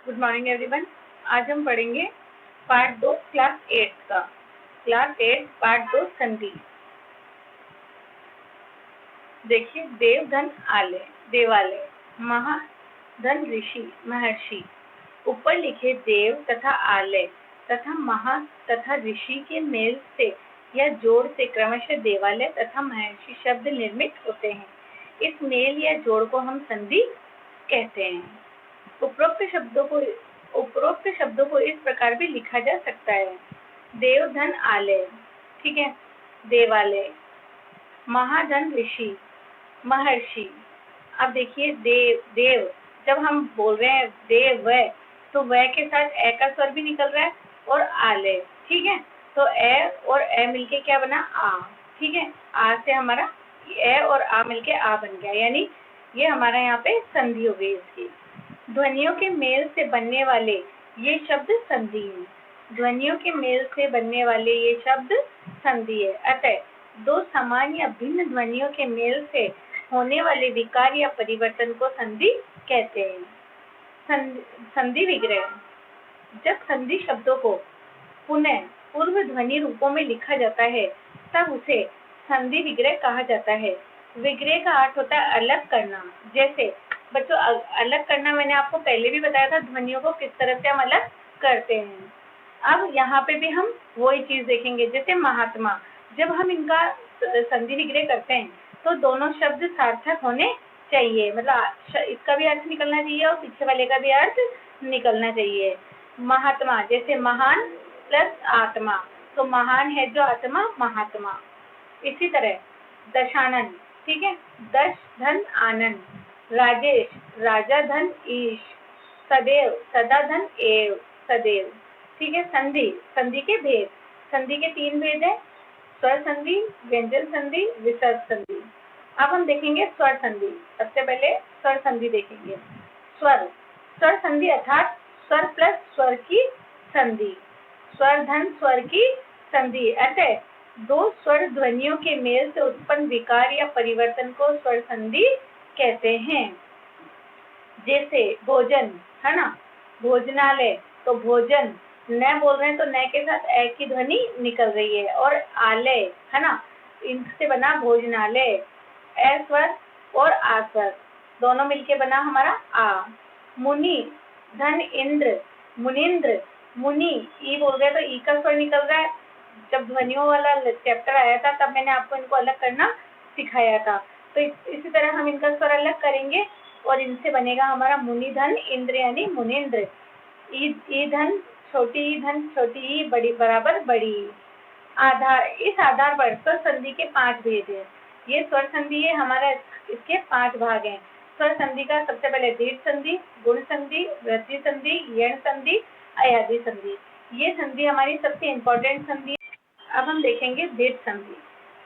Good morning everyone. आज हम पढ़ेंगे पार्ट 2 क्लास 8 का। क्लास 8 पार्ट 2 संधि। देखिए, देव धन आलय, देवालय, महाधन ऋषि महर्षि। ऊपर लिखे देव तथा आलय तथा महा तथा ऋषि के मेल से या जोड़ से क्रमशः देवालय तथा महर्षि शब्द निर्मित होते हैं। इस मेल या जोड़ को हम संधि कहते हैं। उपरोक्त शब्दों को इस प्रकार भी लिखा जा सकता है। देव धन आलय, ठीक है, देवालय, महाधन ऋषि महर्षि। अब देखिए, देव जब हम बोल रहे हैं देव व, तो व के साथ ए का स्वर भी निकल रहा है और आलय, ठीक है। तो ए और ए मिलके क्या बना? आ, ठीक है। आ से हमारा ए और आ मिलके आ बन गया, यानी ये हमारा यहाँ पे संधि हो गई इसकी। ध्वनियों के मेल से बनने वाले ये शब्द संधि है। ध्वनियों के मेल से बनने वाले ये शब्द संधि है। अतः दो समान या भिन्न ध्वनियों के मेल से होने वाले विकार या परिवर्तन को संधि कहते हैं। संधि विग्रह। जब संधि शब्दों को पुनः पूर्व ध्वनि रूपों में लिखा जाता है तब उसे संधि विग्रह कहा जाता है। विग्रह का अर्थ होता है अलग करना। जैसे बच्चों, अलग करना मैंने आपको पहले भी बताया था, ध्वनियों को किस तरह से हम अलग करते हैं। अब यहाँ पे भी हम वही चीज देखेंगे। जैसे महात्मा, जब हम इनका संधि विग्रह करते हैं तो दोनों शब्द सार्थक होने चाहिए, मतलब इसका भी अर्थ निकलना चाहिए और पीछे वाले का भी अर्थ निकलना चाहिए। महात्मा, जैसे महान प्लस आत्मा, तो महान है जो आत्मा, महात्मा। इसी तरह दशानन, ठीक है, दश धन आनंद, राजेश, राजा धन ईश, सदैव, सदा धन एव, सदैव, ठीक है। संधि, संधि के भेद। संधि के 3 भेद है, स्वर संधि, व्यंजन संधि, विसर्ग संधि। अब हम देखेंगे स्वर संधि। सबसे पहले स्वर संधि देखेंगे। स्वर, स्वर संधि अर्थात स्वर प्लस स्वर की संधि, स्वर धन स्वर की संधि। अतः दो स्वर ध्वनियों के मेल से उत्पन्न विकार या परिवर्तन को स्वर संधि कहते हैं। जैसे भोजन, है ना, भोजनालय, तो भोजन न बोल रहे हैं तो न के साथ ए की ध्वनि निकल रही है। और आलय, है ना, इनसे बना भोजनालय, ए स्वर और आ स्वर दोनों मिलके बना हमारा आ। मुनि धन इंद्र, मुनिंद्र, मुनि, ई बोल रहे तो ई का स्वर निकल रहा है। जब ध्वनियों वाला चैप्टर आया था तब मैंने आपको इनको अलग करना सिखाया था। तो इसी तरह हम इनका स्वर अलग करेंगे और इनसे बनेगा हमारा मुनि धन इंद्र, यानी मुनिंद्र। ई धन छोटी ई धन छोटी ई, बड़ी बराबर बड़ी। आधार, इस आधार पर स्वर संधि के 5 भेद है। ये स्वर संधि है हमारा, इसके 5 भाग हैं। स्वर संधि का सबसे पहले दीर्घ संधि, गुण संधि, वृद्धि संधि, यण संधि, अयाधि संधि। ये संधि हमारी सबसे इम्पोर्टेंट संधि। अब हम देखेंगे दीर्घ संधि।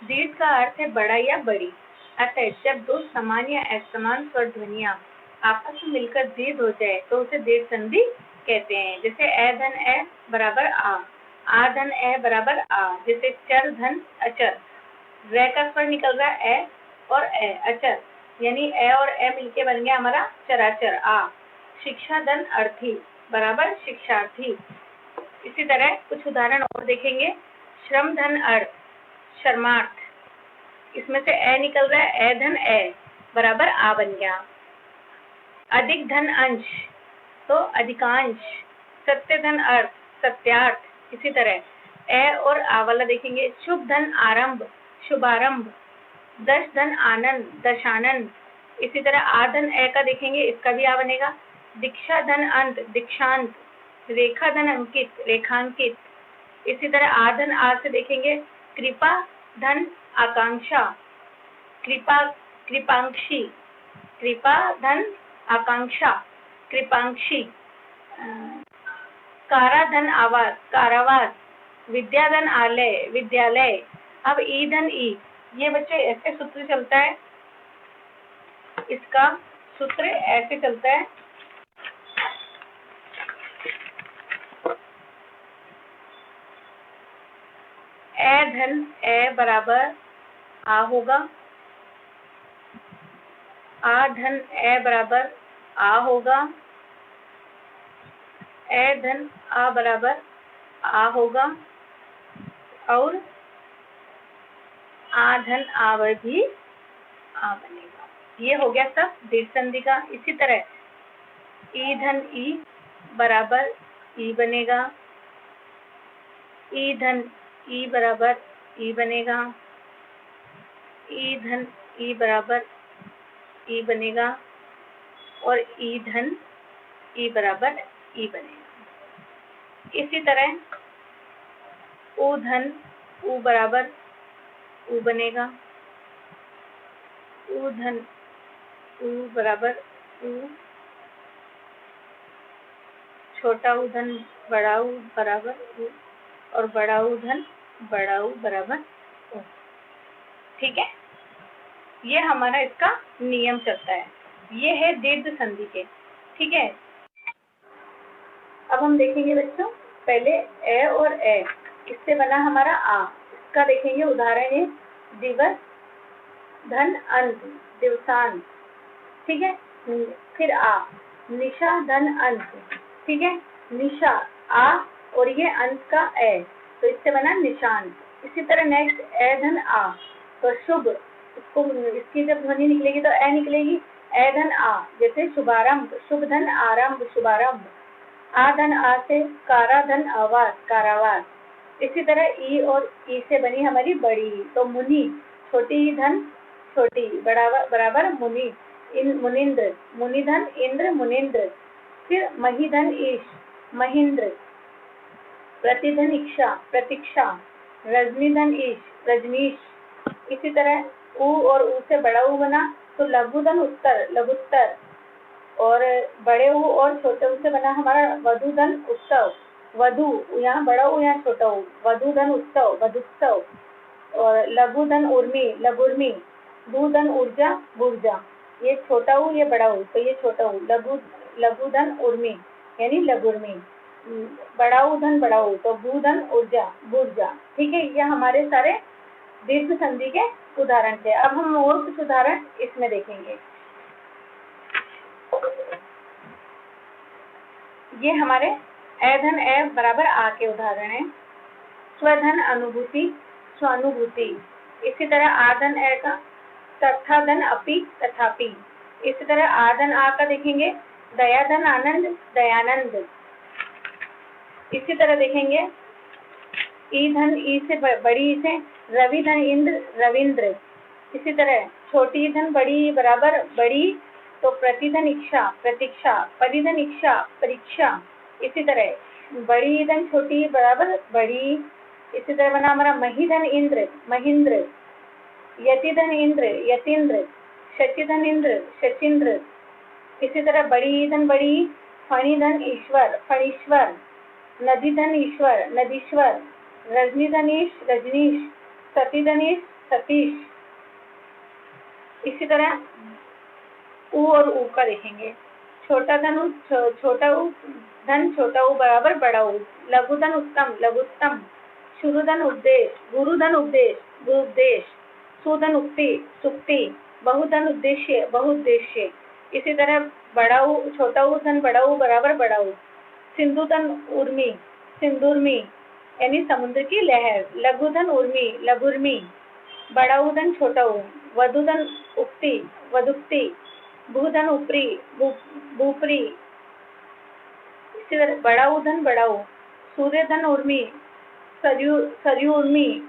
दीर्घ का अर्थ है बड़ा या बड़ी। अतः जब दो समान या असमान स्वर ध्वनियां आपस में मिलकर दीर्घ हो जाए तो उसे दीर्घ संधि कहते हैं। जैसे ए धन ए बराबर आ धन ए बराबर आ। जैसे चर धन अचर, रे का स्वर निकल रहा है ए और ए, अचर, यानी ए और ए मिलके बन गया हमारा चराचर आ। शिक्षा धन अर्थी बराबर शिक्षार्थी। इसी तरह कुछ उदाहरण और देखेंगे। श्रम धन अर्थ, शर्मार्थ, इसमें से ए निकल रहा है, ए धन ए बराबर आ बन गया। अधिक धन अंश, तो अधिकांश। सत्य धन अर्थ, सत्यार्थ। इसी तरह ए और आ वाला देखेंगे। शुभ धन आरंभ, शुभारंभ। दश धन आनंद, दशानंद। इसी तरह आ धन ए का देखेंगे, इसका भी आ बनेगा। दीक्षा धन अंत, दीक्षांत। रेखा धन अंकित, रेखांकित। इसी तरह आ धन आ से देखेंगे। कृपा धन आकांक्षा, कृपांक्षी। कृपा धन आकांक्षा, कृपांक्षी। कारा धन आवास, कारावास। विद्या धन आलय, विद्यालय। अब ई धन ई, ये बच्चे ऐसे सूत्र चलता है, इसका सूत्र ऐसे चलता है। ए धन ए बराबर आ होगा, आ धन ए बराबर आ होगा, ए धन आ बराबर आ होगा और आ धन आवर भी आ बनेगा। ये हो गया सब दीर्घ संधि का। इसी तरह ई धन ई बराबर ई बनेगा, ई धन ई बराबर ई बनेगा, ई धन ई बराबर ई बनेगा और ई धन ई बराबर ई बनेगा। इसी तरह उ धन उ बराबर उ बनेगा, उ धन उ बराबर उ, छोटा उ धन बड़ा उ बराबर उ और बड़ा उ धन बड़ा उ बराबर उ। ठीक है, ये हमारा इसका नियम चलता है। ये है दीर्घ संधि के। ठीक है, अब हम देखेंगे बच्चों, पहले ए और ए, इससे बना हमारा आ। इसका देखेंगे उदाहरण है दिवस धन अंत, दिवसांत। ठीक है, फिर आ निशा धन अंत। ठीक है, निशा आ और ये अंत का ए, तो इससे बना निशांत। इसी तरह नेक्स्ट ए धन आ, तो शुभ, इसको इसकी जब ध्वनि निकलेगी तो ए निकलेगी। ए धन आ, जैसे शुभारंभ, शुभ धन आरंभ, शुभारंभ। आ धन आ से कारा धन आवास, कारावास। इसी तरह ई और ई से बनी हमारी बड़ी, तो मुनि, छोटी धन छोटी बराबर मुनि, मुनिंद्र, मुनि धन इंद्र, मुनिंद्र। फिर मही धन ईश, महेंद्र। प्रतिधन इक्षा, प्रतीक्षा। रजनी धन ईश, रजनीश। इसी तरह उ और उ से बड़ा उ बना तो लघु धन उत्तर, लघुत्तर। और बड़े उ और छोटे उ से बना हमारा वधु धन उत्सव, वधु, यहाँ बड़ा उ यहाँ छोटा उ, वधु धन उत्सव, वधुत्सव। और लघु धन उर्मी, लघुर्मी। भू धन ऊर्जा, बूर्जा। ये छोटा उ ये बड़ा उ, तो ये छोटा उ, लघु धन उर्मी यानी लघुर्मी। बड़ा उ धन बड़ा उ, तो भू धन ऊर्जा, बूर्जा। ठीक है, ये हमारे सारे दीर्घ संधि के उदाहरण थे। अब हम और कुछ उदाहरण इसमें देखेंगे। ये हमारे ए धन ए बराबर आ के उदाहरण है। स्वधन अनुभूति, स्वानुभूति। इसी तरह आ धन ए का तथा धन अपि, तथापि। इसी तरह आ धन आ का देखेंगे दया धन आनंद, दयानंद। इसी तरह देखेंगे ई धन ई से बड़ी से रवि धन इंद्र, रविंद्र। इसी तरह छोटी धन बड़ी बराबर बड़ी, तो प्रतिधन इच्छा, प्रतीक्षा। परिधन इच्छा, परीक्षा। इसी तरह बड़ी धन छोटी बराबर बड़ी। इसी तरह बना हमारा मही धन इंद्र, महेंद्र। यति धन इंद्र, यतीन्द्र। शचि धन इंद्र, शचीन्द्र। इसी तरह बड़ी धन बड़ी, फणी धन ईश्वर, फणीश्वर। नदी धन ईश्वर, नदीश्वर। रजनी धनीश, रजनीश। सती धनीश, सतीश। इसी तरह उ और उ का देखेंगे, छोटा धन छोटा उ धन छोटा उ बराबर बड़ा उ। लघु धन उत्तम, लघुत्तम। शुरु धन उपदेश, गुरु धन उपदेश, गुरुपदेश। सुधन उक्ति, सुक्ति। बहुधन उद्देश्य, बहुउद्देश्य। इसी तरह बड़ा उ छोटा उ धन बड़ा उ बराबर बड़ा उ। सिंधु धन उर्मी, सिंदूरमी यानी समुद्र की लहर। लघु धन उर्मी, लघुर्मी। बड़ा उ धन छोटा उ। वधु धन उक्ति, वधुक्ति। भूधन उपरी, भूपरी। इसी तरह बड़ा उ धन बड़ा उ। सूर्य धन उर्मी, सरयू उर्मी।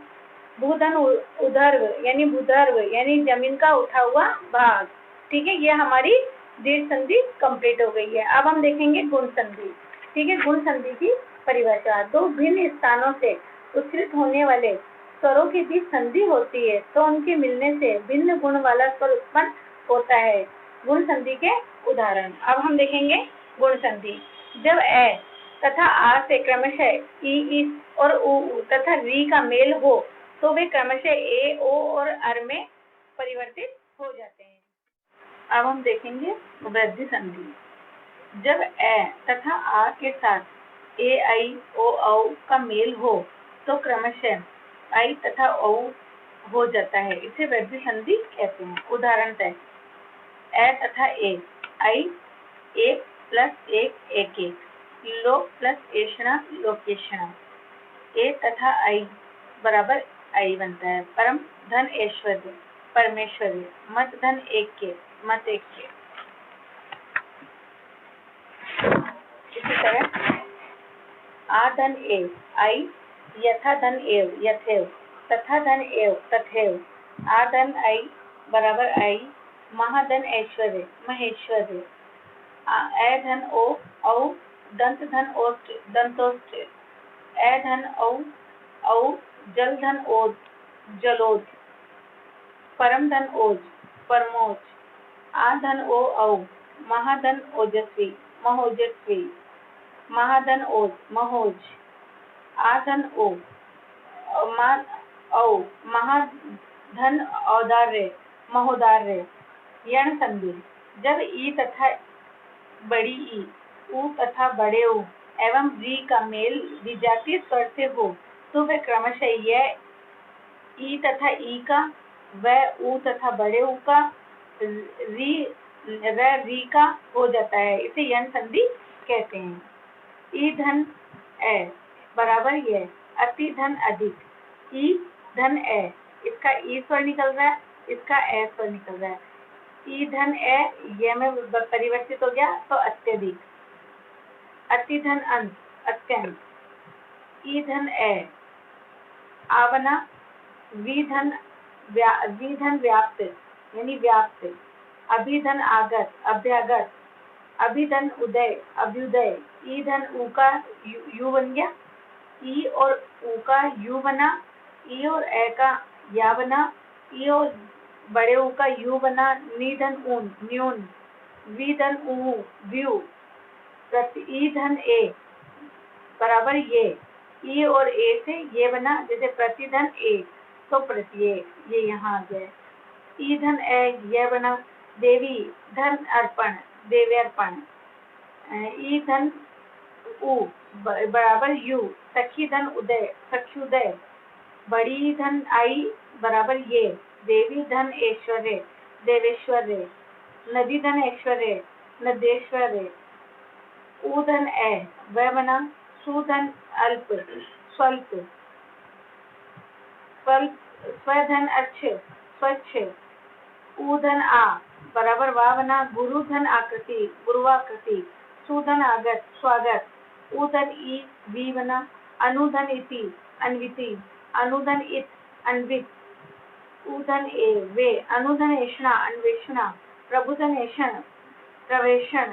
भूधन उधर्व यानी भूधर्व यानी जमीन का उठा हुआ भाग। ठीक है, ये हमारी दीर्घ संधि कंप्लीट हो गई है। अब हम देखेंगे गुण संधि। ठीक है, गुण संधि की परिभाषा। दो भिन्न स्थानों से उच्चारित होने वाले स्वरों के बीच संधि होती है तो उनके मिलने से भिन्न गुण वाला स्वर उत्पन्न होता है। गुण संधि के उदाहरण। अब हम देखेंगे गुण संधि। जब ए तथा आ से क्रमशः ई और उ तथा री का मेल हो तो वे क्रमशः ए, ओ और अर में परिवर्तित हो जाते हैं। अब हम देखेंगे वृद्धि संधि। जब ए तथा आ के साथ ए, आई, ओ, औ का मेल हो तो क्रमशः आई तथा ओ हो जाता है। इसे वृद्धि संधि कहते हैं। उदाहरण है ए तथा ए, आई, एक प्लस एक, एक एक। लोक प्लस एषणा लोकेशणा, ए तथा आई बराबर आई बनता है। परम धन ऐश्वर्य परमेश्वर्य, मत धन एक के मत एक के। इसी तरह आ धन ए आई, यथा धन एव यथेव, तथा धन एव तथेव, आ धन आई बराबर आई, महाधन ऐश्वर्य महेश्वर्य, ए धन ओ औ, दंत धन ओष्ठ दंतोष्ठ, ए धन औ जल धन ओज जलोद, परम धन ओज परमोज, आ धन ओ औ, महाधन ओजस्वी महोजस्वी, महाधन ओज महोज, आ धन ओ औ, महाधन औदार्य महोदार्य। यण संधि, जब ई तथा बड़ी ई, ऊ तथा बड़े ऊ एवं री का मेल विजातीय स्वर से हो तो वह क्रमशः यह ई तथा ई का, वह ऊ तथा बड़े ऊ का, री का हो जाता है। इसे यण संधि कहते हैं। ई धन ए बराबर ये, अति धन अधिक, ई धन ए, इसका ई स्वर निकल रहा है, इसका ए स्वर निकल रहा है। ई धन ए ये में परिवर्तित हो गया तो अत्यधिक, अति धन अंत अत्यंत, ई धन ए आवना, वी धन व्याप्त यानी व्याप्त, अभिधन आगत अभ्यागत, अभिधन उदय अभ्युदय, ई धन ऊ का यू बन गया, ई और ऊ का यू बना, ई और ए का या बना, ई और बड़े ऊ का यू बना, निधन ऊन न्यून, वी धन ऊ व्यू, ई धन ए बराबर ये, ई और ए से ये बना, जैसे प्रतिधन एक तो प्रत्येक, ये यहाँ आ गया। ई धन ए ये बना, देवी धन अर्पण देव्यर्पण, ई धन उ बराबर यू, सखी धन उदय सख्युदय, बड़ी धन आई बराबर ये, देवी धन ऐश्वर्य देवेश्वर्य, नदी धन ऐश्वर्य नदेश्वर्य, ऊ धन ए वह बना, सुधन अल्प स्वल्प, स्वधन अच्छ स्वच्छ, ऊ धन आ बराबर वा बना, गुरु धन आकृति गुरुवाकृति, सुधन आगत स्वागत, ऊ धन ई वी बना, अनुधन इति अन्विति, अनुधन इत अन्वित, ऊ धन ए वे, अनुधन ऐषणा अन्वेषणा, प्रभुधन ऐषण प्रवेशण,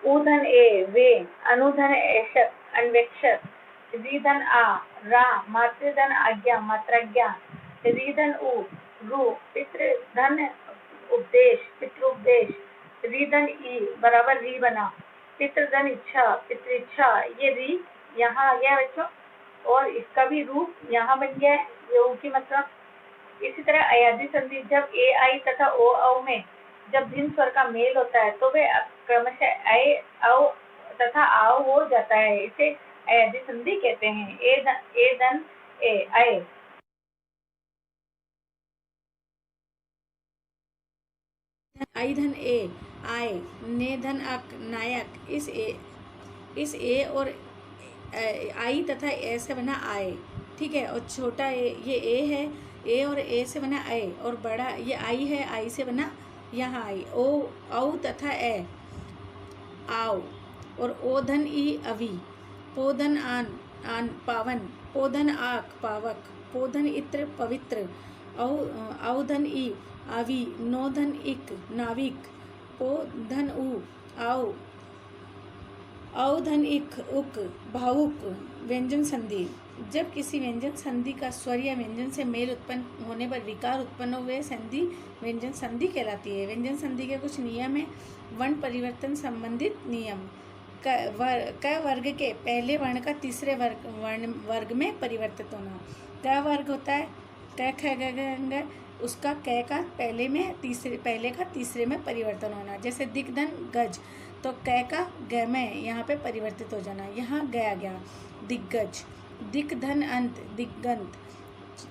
ऊ धन ए वे, अनुधन ऐषक अन्वेक्षक, री धन आ रा, मातृधन आज्ञा मात्राज्ञा, री धन उ रू, पितृधन उपदेश पितृउपदेश, री धन ई बराबर री बना, पितृधन इच्छा पितृइच्छा, ये री यहाँ आ गया बच्चों, और इसका भी रूप यहाँ बन गया है, ये ऊ की मतलब। इसी तरह अयादी संधि, जब ए आई तथा ओ औ में जब भिन्न स्वर का मेल होता है तो वे क्रमशः ऐ औ तथा आओ हो जाता है, इसे अयादी संधि कहते हैं। ए धन ए आए, आई धन ए आए, ने धन अक नायक, इस ए और आई तथा ए से बना आए, ठीक है। और छोटा ए ये ए है, ए और ए से बना ए, और बड़ा ये आई है, आई से बना यहाँ आई, ओ औ तथा ए आओ, और ओ धन ई अवी, पोधन आन पावन, पोधन आक पावक, पोधन इत्र पवित्र, औ धन ई आवी, नो धन इक नाविक, पो धन उ आओ, औ धन इक उक भावुक। व्यंजन संधि, जब किसी व्यंजन संधि का स्वर या व्यंजन से मेल उत्पन्न होने पर विकार उत्पन्न हुए संधि व्यंजन संधि कहलाती है। व्यंजन संधि के कुछ नियम है। वर्ण परिवर्तन संबंधित नियम, क वर्ग के पहले वर्ण का तीसरे वर्ग में परिवर्तित होना। क वर्ग होता है क ख ग घ, उसका क का पहले का तीसरे में परिवर्तन होना। जैसे दिग्धन गज, तो क का ग में यहाँ पे परिवर्तित हो जाना, यहाँ गया गया दिग्गज। दिक धन अंत दिग्गंत,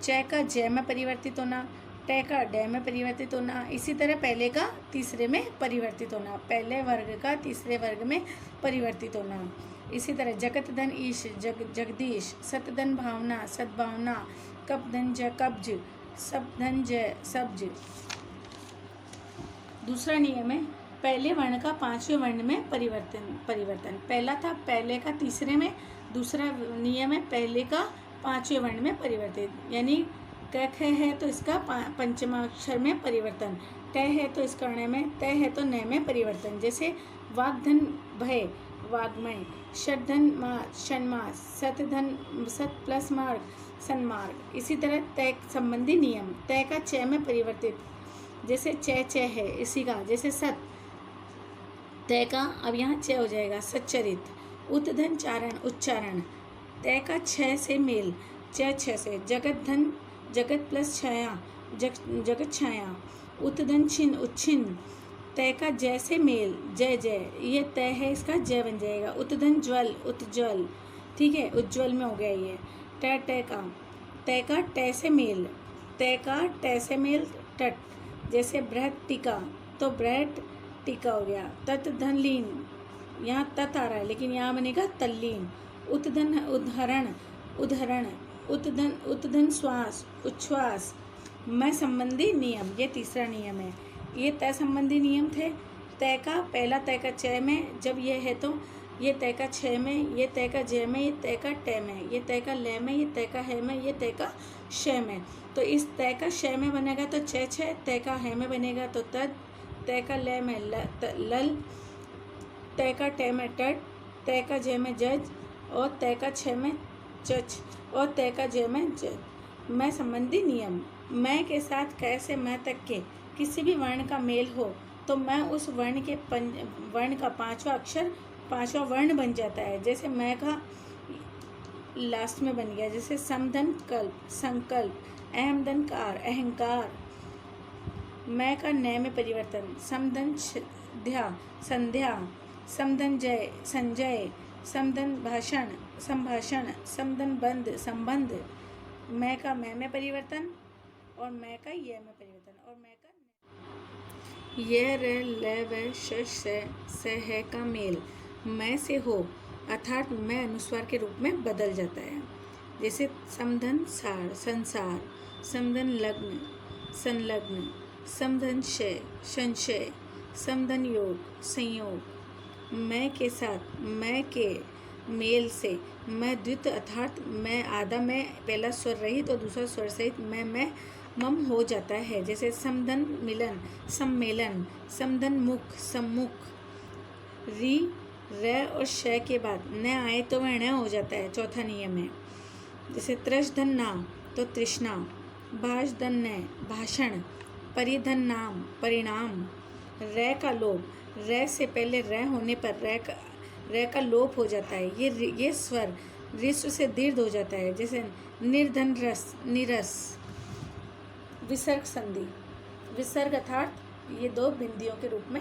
च का जय में परिवर्तित होना। टे का डे में परिवर्तित होना। इसी तरह पहले का तीसरे में परिवर्तित होना, पहले वर्ग का तीसरे वर्ग में परिवर्तित होना। इसी तरह जगत धन ईश जगदीश, सत धन भावना सद्भावना, कप धन ज कब्ज, सब धन ज सब्ज। दूसरा नियम है पहले वर्ण का पांचवें वर्ण में परिवर्तन। पहला था पहले का तीसरे में, दूसरा नियम है पहले का पांचवें वर्ण में परिवर्तित। यानी क ख है तो इसका पंचमाक्षर में परिवर्तन, ट है तो इसका ण में, त है तो न में परिवर्तन। जैसे वाग्धन भय वाग्मय, षडधन षण्मास, सतधन सत प्लस मार्ग सन्मार्ग। इसी तरह तय संबंधी नियम, तय का च में परिवर्तित, जैसे च है इसी का, जैसे सत तय का अब यहाँ च हो जाएगा सच्चरित। उत्धन चारण उच्चारण, तय का छ से मेल, च छ से। जगत धन जगत प्लस छाया जगत छाया। उत्धन छिन्न उच्छिन्न, तय का जय से मेल जय जय, ये तय है इसका जय बन जाएगा। उत्धन ज्वल उज्ज्वल, ठीक है उज्ज्वल में हो गया ये। तय का तय का ट से मेल, तय का ट से मेल टट, जैसे बृहत टीका तो बृहत टीका हो गया। तत् धन लीन, यहाँ तत् आ रहा है लेकिन यहाँ बनेगा तल्लीन। उत्धन उदाहरण उदाहरण, उत्धन श्वास उच्छ्वास। मैं संबंधी नियम, ये तीसरा नियम है। ये तय संबंधी नियम थे। तय का पहला तय का च में, जब ये है तो ये तय का छ में, ये तय का ज में, ये तय का ट में, ये तय का ल में, ये तय का है में, ये तय का श में। तो इस तय का श में बनेगा तो छ छ, तय का है में बनेगा तो तद, तय का ल में लल, तय का ट में टट, तय का ज में जज, और तय का छ में चच, और तय का ज में ज। मैं संबंधी नियम, मैं के साथ क से मैं तक के किसी भी वर्ण का मेल हो तो मैं उस वर्ण के वर्ण का पांचवा अक्षर पांचवा वर्ण बन जाता है। जैसे मैं का लास्ट में बन गया, जैसे समधन कल्प संकल्प, अहमधन कार अहंकार। मैं का न में परिवर्तन, समधन ध्या संध्या, समधन जय संजय, समधन भाषण संभाषण, समधन बंद संबंध। मैं का मैं में परिवर्तन और मैं का ये में परिवर्तन, और मैं का यह र ल व श है का मेल मैं से हो अर्थात मैं अनुस्वार के रूप में बदल जाता है। जैसे समधन सार संसार, समधन लग्न संलग्न, समधन शय संशय, समधन योग संयोग। मैं के साथ मैं के मेल से मैं द्वित अर्थात मैं आधा में पहला स्वर रहित और दूसरा स्वर सहित मैं मम हो जाता है। जैसे समधन मिलन सम्मेलन, समधन मुख सम्मुख। री र और श के बाद न आए तो वह न हो जाता है, चौथा नियम है। जैसे त्रषधन नाम तो तृष्णा, भाषधन न भाषण, परिधन नाम परिणाम। र का लोप, र से पहले र होने पर र का लोप हो जाता है। ये स्वर ऋस्व से दीर्घ हो जाता है। जैसे निर्धन रस निरस। विसर्ग संधि, विसर्ग अर्थात ये दो बिंदियों के रूप में।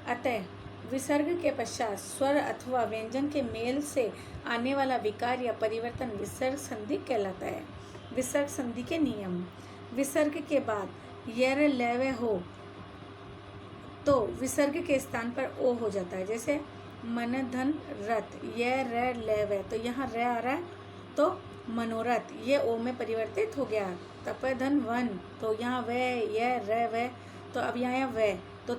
अतः विसर्ग के पश्चात स्वर अथवा व्यंजन के मेल से आने वाला विकार या परिवर्तन विसर्ग संधि कहलाता है। विसर्ग संधि के नियम, विसर्ग के बाद यर लव हो तो विसर्ग के स्थान पर ओ हो जाता है। जैसे मन धन रथ, यह र लव है तो यहाँ र आ रहा है तो मनोरथ, ये ओ में परिवर्तित हो गया। तप धन वन तो यहाँ व यह र व, तो अब यहाँ व तो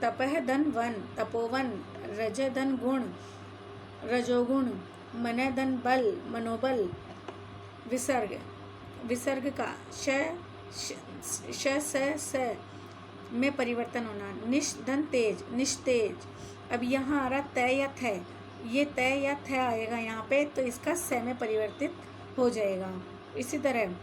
तपह धन वन तपोवन। रज धन गुण रजोगुण, मन धन बल मनोबल। विसर्ग, विसर्ग का श में परिवर्तन होना। निश धन तेज निस्तेज। अब यहाँ आ रहा तय या थ, ये तय या थ आएगा यहाँ पे तो इसका स में परिवर्तित हो जाएगा। इसी तरह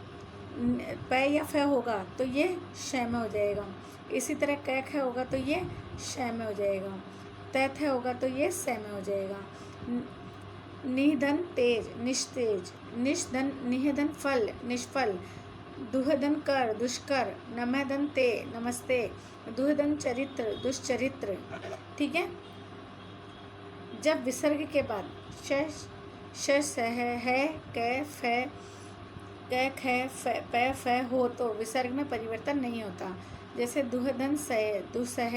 प या फ होगा तो ये श में हो जाएगा। इसी तरह क ख होगा तो ये श में हो जाएगा। त थ होगा तो ये स में हो जाएगा। निधन तेज निस्तेज, निष्धन निहधन फल निष्फल, दुहधन कर दुष्कर, नमधन ते नमस्ते, दुहधन चरित्र दुष्चरित्र। ठीक है। जब विसर्ग के बाद श स है क फ क ख प फ हो तो विसर्ग में परिवर्तन नहीं होता। जैसे दुहदन सह दुसह,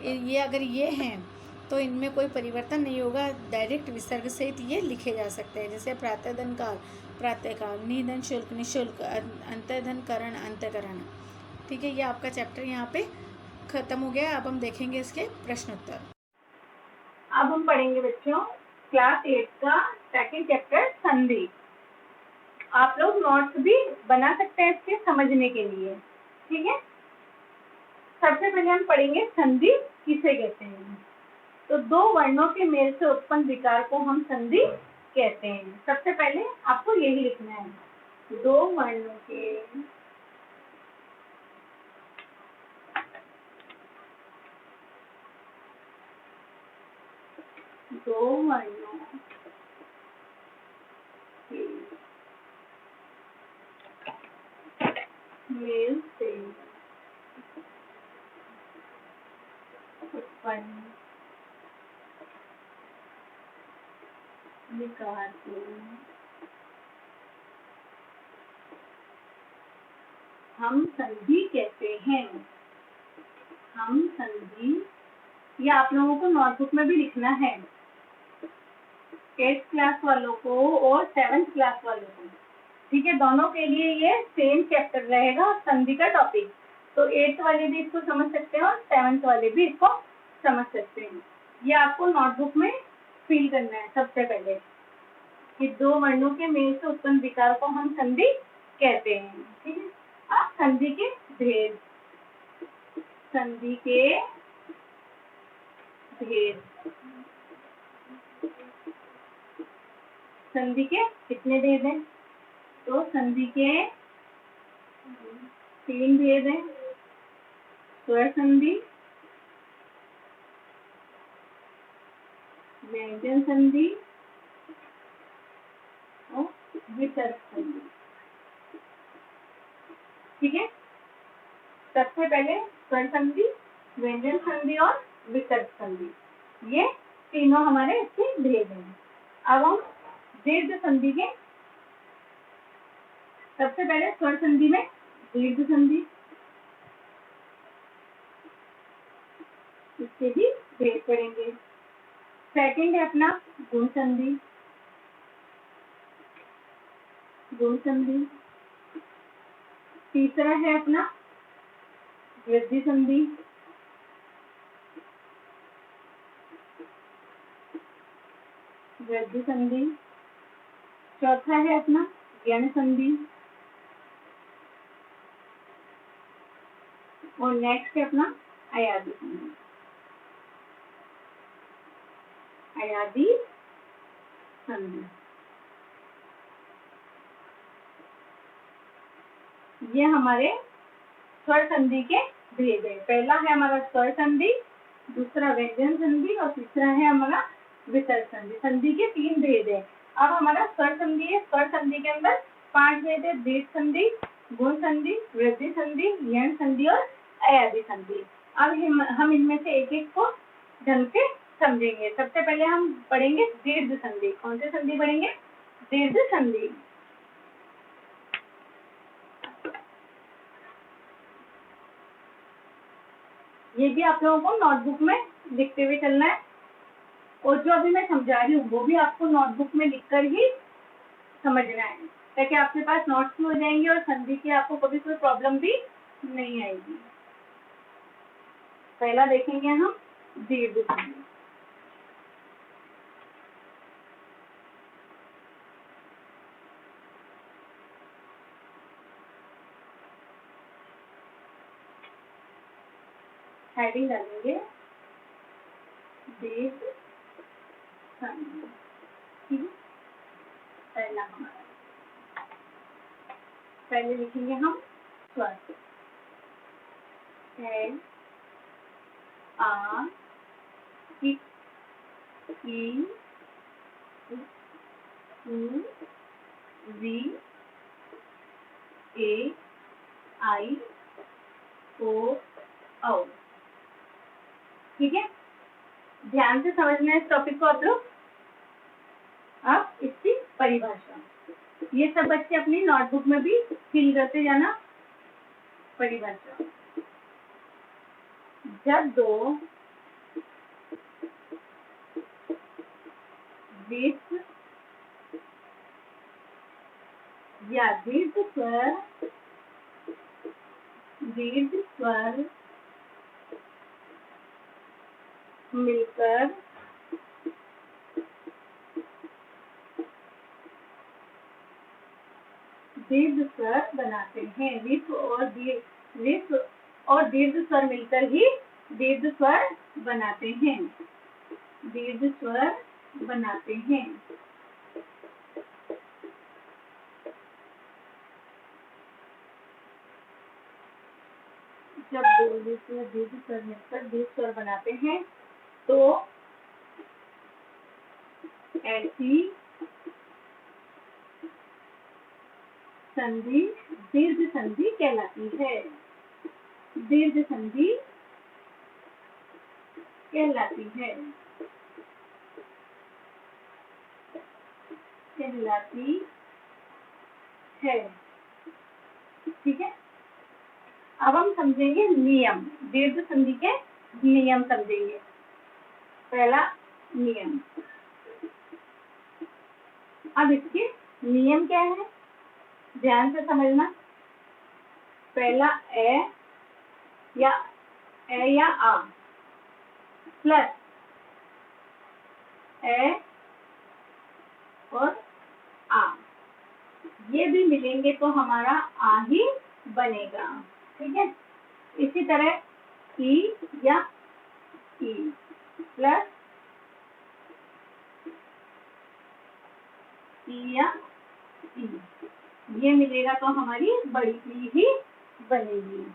ये अगर ये हैं तो इनमें कोई परिवर्तन नहीं होगा, डायरेक्ट विसर्ग से ये लिखे जा सकते हैं। जैसे प्रातःधन काल प्रातःकाल, निधन शुल्क निःशुल्क, अंतर्धन करण अंतकरण। ठीक है, ये आपका चैप्टर यहाँ पे खत्म हो गया। अब हम देखेंगे इसके प्रश्न उत्तर। अब हम पढ़ेंगे बच्चों क्लास 8 का सेकंड चैप्टर संधि। आप लोग नोट्स भी बना सकते हैं इसके समझने के लिए। ठीक है, सबसे पहले हम पढ़ेंगे संधि किसे कहते हैं। तो दो वर्णों के मेल से उत्पन्न विकार को हम संधि कहते हैं। सबसे पहले आपको यही लिखना है, दो वर्णों के मेल से उत्पन्न विकार को हम संधि कहते हैं। हम संधि, ये आप लोगों को नोटबुक में भी लिखना है, 8th क्लास वालों को और 7th क्लास वालों को। ठीक है, दोनों के लिए ये सेम चैप्टर रहेगा संधि का टॉपिक। तो 8th वाले भी इसको समझ सकते हैं और 7th वाले भी इसको समझ सकते हैं। ये आपको नोटबुक में फिल करना है सबसे पहले कि दो वर्णों के मेल से उत्पन्न विकार को हम संधि कहते हैं। ठीक है, अब संधि के भेद, संधि के भेद, संधि के कितने भेद हैं? तो संधि के 3 भेद हैं, स्वर संधि, व्यंजन संधि और विसर्ग संधि। ठीक है, सबसे पहले स्वर संधि, व्यंजन संधि और विसर्ग संधि, ये तीनों हमारे इसके भेद हैं। अब हम दीर्घ संधि के, सबसे पहले स्वर संधि में दीर्घ संधि, इसके भी भेद पढ़ेंगे। सेकंड है अपना गुण संधि, गुण संधि। तीसरा है अपना वृद्धि संधि, वृद्धि संधि। चौथा है अपना व्यंजन संधि और नेक्स्ट है अपना अयादी संधि, अयादी संधि। ये हमारे स्वर संधि के भेद है। पहला है हमारा स्वर संधि, दूसरा व्यंजन संधि और तीसरा है हमारा विसर्ग संधि। संधि के 3 भेद है। अब हमारा स्वर संधि है, स्वर संधि के अंदर 5 भेद है, दीर्घ संधि, गुण संधि, वृद्धि संधि, व्यंजन संधि और अयादी संधि। अब हम इनमें से एक एक को ढंग से समझेंगे। सबसे पहले हम पढ़ेंगे दीर्घ संधि। कौन सी संधि पढ़ेंगे? दीर्घ संधि। ये भी आप लोगों को नोटबुक में लिखते हुए चलना है और जो अभी मैं समझा रही हूँ वो भी आपको नोटबुक में लिखकर ही समझना है, ताकि आपके पास नोट्स भी हो जाएंगे और संधि की आपको कभी कोई प्रॉब्लम भी नहीं आएगी। पहला देखेंगे हम दीर्घ संधि। हेडिंग डालेंगे दीर्घ संधि। ठीक है, पहला हमारा, पहले लिखेंगे हम स्वर, ए आ इ उ वी ए आई ओ औ। ठीक है, ध्यान से समझना है इस टॉपिक को आप लोग। अब इसकी परिभाषा, ये सब बच्चे अपनी नोटबुक में भी फिल करते जाना परिभाषा। जब दो विश्व या दीर्घ स्वर मिलकर दीर्घ स्वर बनाते हैं। विश्व और दीर्घ स्वर मिलकर ही दीर्घ स्वर बनाते हैं। दीर्घ स्वर बनाते हैं। जब दो विश्व दीर्घ स्वर मिलकर दीर्घ स्वर बनाते हैं तो ऐसी संधि दीर्घ संधि कहलाती है। दीर्घ संधि कहलाती है। ठीक है। अब हम समझेंगे नियम। दीर्घ संधि के नियम समझेंगे। पहला नियम। अब इसके नियम क्या है, ध्यान से समझना। पहला ए या आ प्लस ए और आ, ये भी मिलेंगे तो हमारा आ ही बनेगा। ठीक है। इसी तरह ई या ई प्लस ई या ई, ये मिलेगा तो हमारी बड़ी ई ही बनेगी।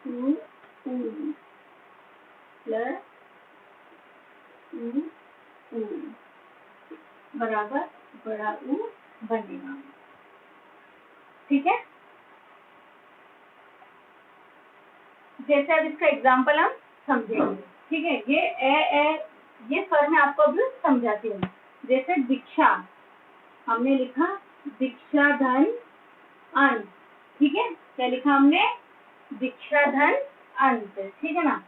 ऊ प्लस ऊ बराबर बड़ा ऊ बनेगा। ठीक है। जैसे अब इसका एग्जाम्पल हम समझेंगे। ठीक है। ये स्वर मैं आपको अभी समझाती हूँ। जैसे दीक्षा, हमने लिखा दीक्षा धन अंत। ठीक है। क्या लिखा हमने? दीक्षा धन अंत। ठीक है ना।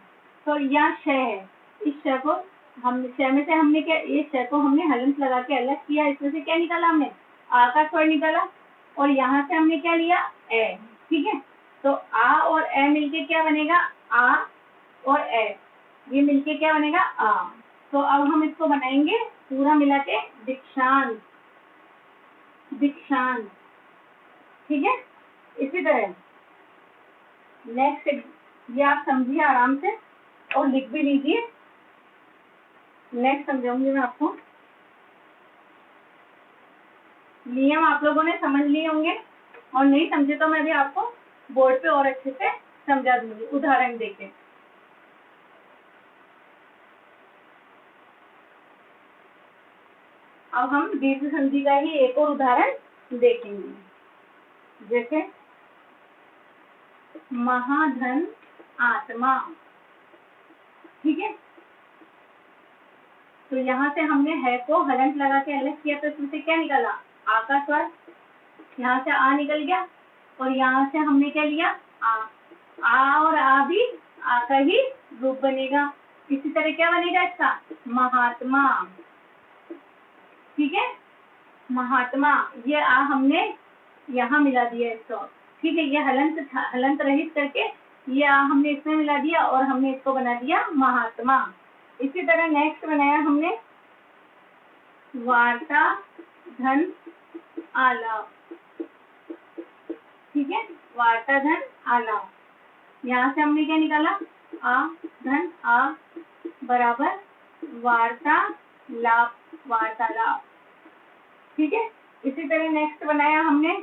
तो यहाँ श है, इस श को हम श में से हमने क्या, इस श को हमने हलंत लगा के अलग किया। इसमें से क्या निकाला हमने? आ का स्वर निकाला। और यहाँ से हमने क्या लिया? ए। ठीक है। तो आ और ए मिलके क्या बनेगा? आ और ए, ये मिलके क्या बनेगा? आ। तो अब हम इसको बनाएंगे पूरा मिला के दीक्षांत। दीक्षांत। ठीक है। इसी तरह नेक्स्ट, ये आप समझिए आराम से और लिख भी लीजिए। नेक्स्ट समझाऊंगी मैं आपको। नियम आप लोगों ने समझ लिए होंगे, और नहीं समझे तो मैं भी आपको बोर्ड पे और अच्छे से समझा दूंगी उदाहरण देके। अब हम दीर्घ संधि का ही एक और उदाहरण देखेंगे। जैसे महाधन आत्मा। ठीक है। तो यहाँ से हमने है को हलंत लगा के अलग किया, तो इसमें से क्या निकाला? आ का स्वर। यहाँ से आ निकल गया और यहाँ से हमने क्या लिया? आ और आ भी आ का ही रूप बनेगा। इसी तरह क्या बनेगा इसका? महात्मा। ठीक है। महात्मा, ये आ हमने यहाँ मिला दिया इसको। ठीक है। ये हलंत रहित करके ये आ हमने इसमें मिला दिया और हमने इसको बना दिया महात्मा। इसी तरह नेक्स्ट बनाया हमने वार्ता धन आलाप। ठीक है। वार्ता धन आलाप, यहाँ से हमने क्या निकाला? आ धन आ बराबर वार्तालाप। वार्तालाप। ठीक है। इसी तरह नेक्स्ट बनाया हमने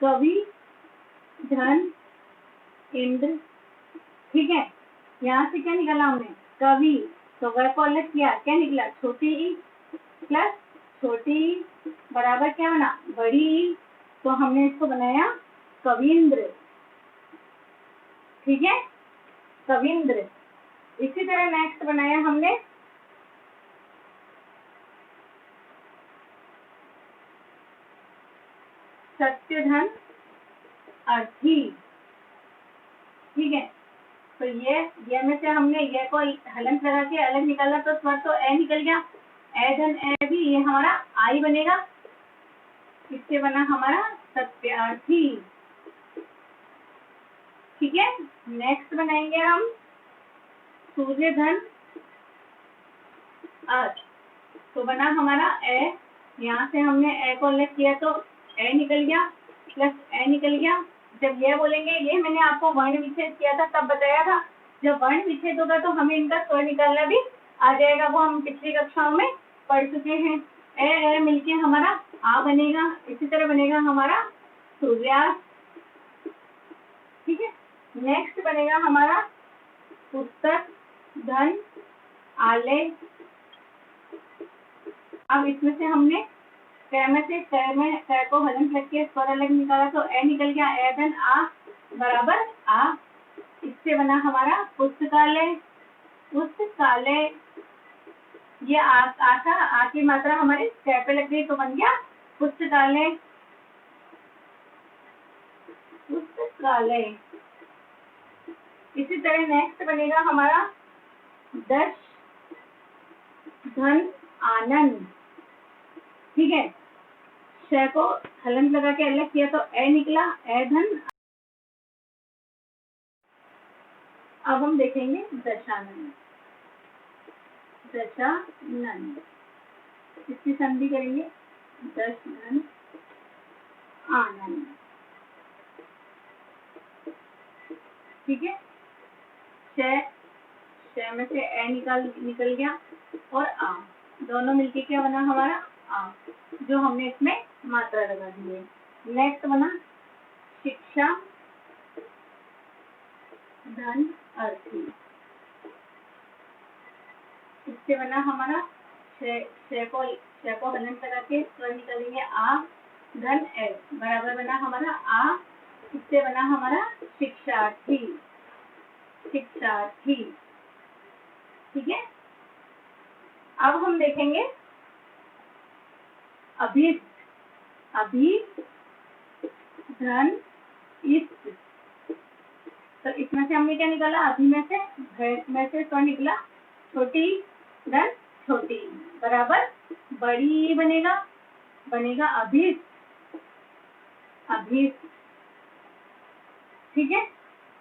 कवि धन इंद्र। ठीक है। यहाँ से क्या निकाला हमने? कवि, तो व को अलग किया, क्या निकला? छोटी ई प्लस छोटी ई बराबर क्या बना? बड़ी ई। तो हमने इसको बनाया कविंद्र। ठीक है। कविंद्र। इसी तरह नेक्स्ट बनाया हमने सत्य धन अर्थी। ठीक है, तो ये में से हमने ये को हलंत लगा के अलग निकाला तो स्वर तो ए निकल गया, ए धन ए भी, ये हमारा आई बनेगा। इससे बना हमारा सत्यार्थी। ठीक है, नेक्स्ट बनाएंगे हम सूर्य धन अर्थ। तो बना हमारा ए, यहाँ से हमने ए को अलग किया तो ए निकल गया प्लस ए निकल गया। जब ये बोलेंगे, ये मैंने आपको वर्ण विच्छेद किया था तब बताया था, जब वर्ण विच्छेद होगा तो हमें इनका स्वर निकालना भी आ जाएगा, वो हम पिछली कक्षाओं में पढ़ चुके हैं। ए मिलके हमारा आ बनेगा, इसी तरह बनेगा हमारा सूर्यास्त। ठीक है, नेक्स्ट बनेगा हमारा पुस्तक धन आलय। अब इसमें से हमने क में से क को हलंत लग के स्वर अलग निकाला तो ए निकल गया, ए धन आ बराबर आ। इससे बना हमारा पुस्तकालय। पुस्तकालय, ये आ था, आ की मात्रा हमारे क पे लग गई तो बन गया पुस्तकालय। पुस्तकालय। इसी तरह नेक्स्ट बनेगा हमारा दर्श धन आनंद। ठीक है, श को हलंत लगा के अलग किया तो ए निकला, ए धन। अब हम देखेंगे दशानन। दशानन, इसकी संधि करेंगे दशनन आनंद। ठीक है, श में से ए निकल गया और आ, दोनों मिलके क्या बना हमारा आ, जो हमने इसमें मात्रा लगा दी है। नेक्स्ट बना शिक्षा धन अर्थी। इससे बना हमारा श को हलंत लगा के स्वर निकालेंगे आ धन ए बराबर बना हमारा आ। इससे बना हमारा शिक्षार्थी। शिक्षार्थी। ठीक है, अब हम देखेंगे अभित। अभित धन इष्ट। तो इसमें से हमने क्या निकाला, अभी में से स्वर निकला, छोटी धन छोटी बराबर बड़ी बनेगा, बनेगा अभित। अभित। ठीक है,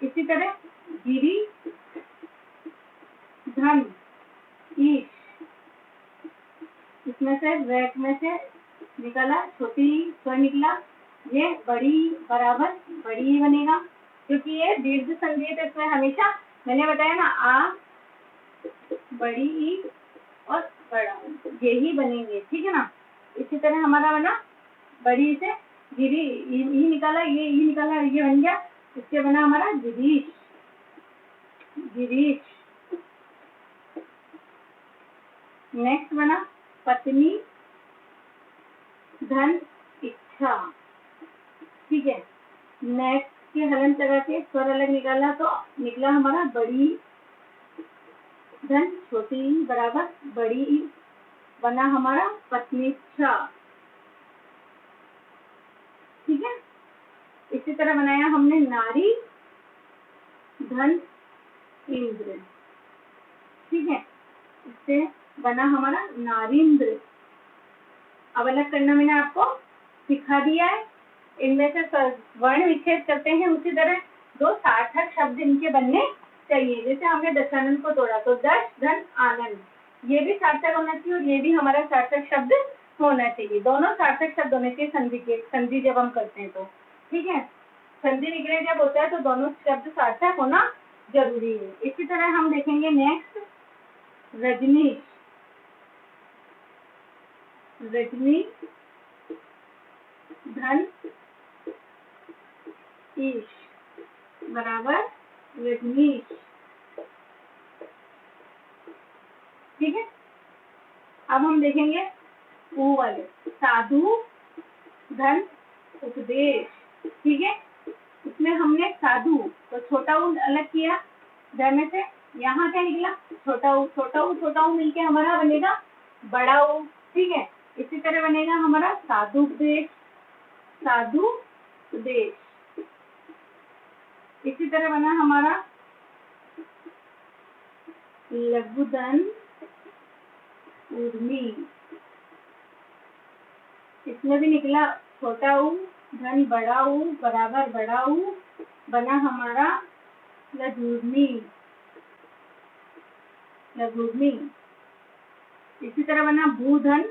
इसी तरह गिरी धन ईश। इसमें से वैक में से निकाला, छोटी स्वर निकला, ये बड़ी बराबर बड़ी बनेगा, क्योंकि ये दीर्घ संधि है तो इसमें हमेशा मैंने बताया ना आ बड़ी ई और बड़ा यही बनेंगे। ठीक है ना, इसी तरह हमारा बना बड़ी से गिरी, ई निकाला, ये ई निकाला, ये बन गया। इससे बना हमारा गिरीश। गिरीश। नेक्स्ट बना पत्नी धन इच्छा। ठीक है, नेक्स्ट के हलंत लगा के स्वर अलग निकाला तो निकला हमारा बड़ी धन छोटी बराबर बड़ी, बना हमारा पत्नीच्छा। ठीक है, इसी तरह बनाया हमने नारी धन इंद्र। ठीक है, इससे बना हमारा नारींद्र। अब अलग करना मैंने आपको सिखा दिया है। इनमें से वर्ण विच्छेद करते हैं, उसी तरह दो सार्थक शब्द इनके बनने चाहिए। जैसे हमने दशानन को तोड़ा तो दश धन आनंद, ये भी सार्थक होना चाहिए और ये भी हमारा सार्थक शब्द होना चाहिए। दोनों सार्थक शब्द होने चाहिए संधि जब हम करते हैं तो। ठीक है, संधि विग्रह जब होता है तो दोनों शब्द सार्थक होना जरूरी है। इसी तरह हम देखेंगे नेक्स्ट रजनीश। रजनी धन ईश बराबर रजनीश। ठीक है, अब हम देखेंगे ऊ वाले साधु धन उपदेश। ठीक है, इसमें हमने साधु तो छोटा ऊ अलग किया, में से यहाँ क्या निकला छोटा ऊ मिलके हमारा बनेगा बड़ा ऊ। ठीक है, इसी तरह बनेगा हमारा साधु उपदेश। साधु उपदेश। इसी तरह बना हमारा लघुधन ऊर्मी। इसमें भी निकला छोटा ऊ धन बड़ा ऊ बराबर बड़ा ऊ, बना हमारा लघुर्मी। लघुर्मी। इसी तरह बना भूधन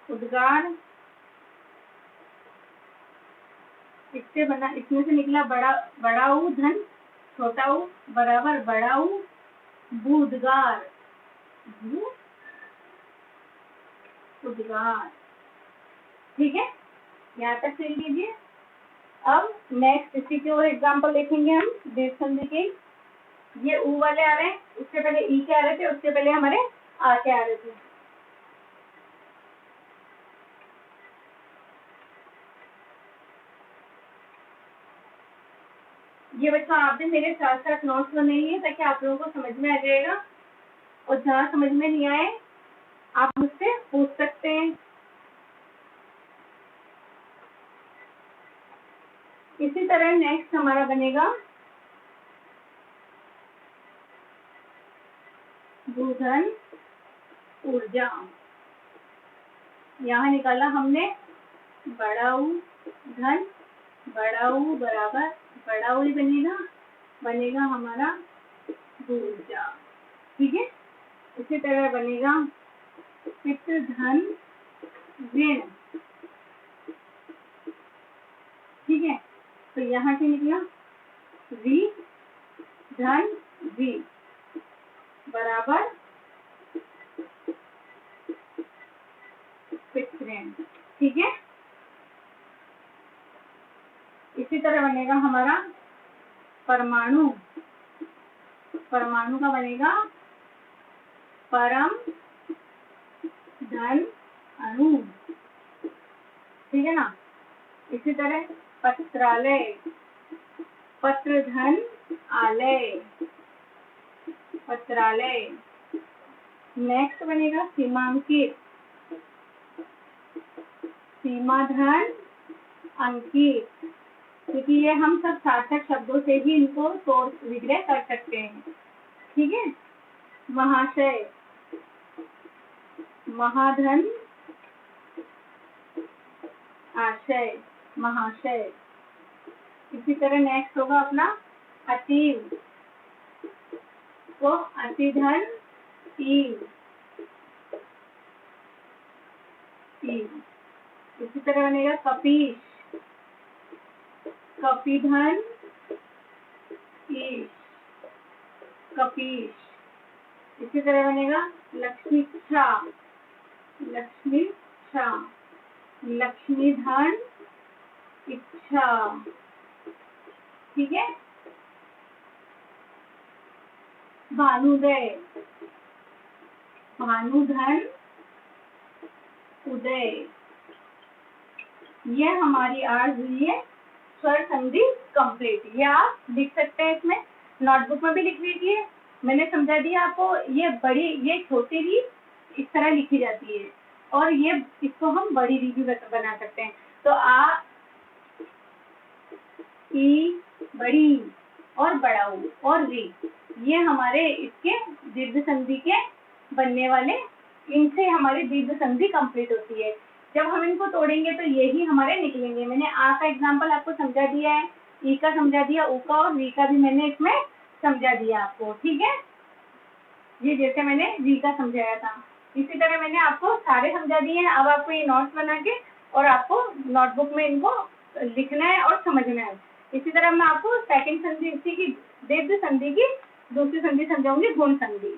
उद्गार। इससे बना, इसमें से निकला बड़ा ऊ धन छोटा ऊ बराबर बड़ा ऊ, भूदगार। उद्गार। ठीक है, यहाँ तक सुन लीजिए। अब नेक्स्ट इसी के और एग्जाम्पल देखेंगे हम दीर्घ संधि के। ये ऊ वाले आ रहे हैं, उससे पहले ई के आ रहे थे, उससे पहले हमारे आ के आ रहे थे। ये बच्चों आप भी मेरे साथ साथ नोट्स बनाइए ताकि आप लोगों को समझ में आ जाएगा, और जहाँ समझ में नहीं आए आप मुझसे पूछ सकते हैं। इसी तरह नेक्स्ट हमारा बनेगा भूधन ऊर्जा। यहाँ निकाला हमने बड़ा ऊ धन बड़ा ऊ बराबर बड़ा ऊ बनेगा हमारा ऊर्जा। ठीक है, इसी तरह बनेगा पितृ धन ऋण। ठीक है, तो यहाँ से निकला वी धन वी बराबर पितृण। ठीक है, इसी तरह बनेगा हमारा परमाणु। परमाणु का बनेगा परम धन अणु। ठीक है ना। इसी तरह पत्रालय पत्र धन आलय पत्रालय। नेक्स्ट बनेगा सीमांकित सीमा धन अंकित, क्योंकि ये हम सब सार्थक शब्दों से ही इनको तोड़ विग्रह कर सकते हैं। ठीक है, महाशय महाधन आशय महाशय। इसी तरह नेक्स्ट होगा अपना अतीव, तो अतिधन ईव। इसी तरह बनेगा कपीश कपिधन ईश कपीश। इसी तरह बनेगा लक्ष्मीक्षा लक्ष्मीक्षा लक्ष्मीधन इच्छा। ठीक है, भानुदय भानुधन उदय। ये हमारी आज हुई है स्वर संधि कंप्लीट। ये आप लिख सकते हैं, इसमें नोटबुक में भी लिख लीजिए। मैंने समझा दिया आपको। ये बड़ी ये छोटी भी इस तरह लिखी जाती है, और ये इसको हम बड़ी री भी बना सकते हैं। तो आ ई बड़ी और बड़ा ऊ और री, ये हमारे इसके दीर्घ संधि के बनने वाले, इनसे हमारी दीर्घ संधि कंप्लीट होती है। जब हम इनको तोड़ेंगे तो यही हमारे निकलेंगे। मैंने आ का एग्जाम्पल आपको समझा दिया है, ई का समझा दिया, ऊ का और री का भी मैंने इसमें समझा दिया आपको। ठीक है, ये जैसे मैंने री का समझाया था, इसी तरह मैंने आपको सारे समझा दिए हैं। अब आपको ये नोट्स बना के और आपको नोटबुक में इनको लिखना है और समझना है। इसी तरह मैं आपको सेकंड संधि की दीर्घ संधि की दूसरी संधि समझाऊंगी, गुण संधि।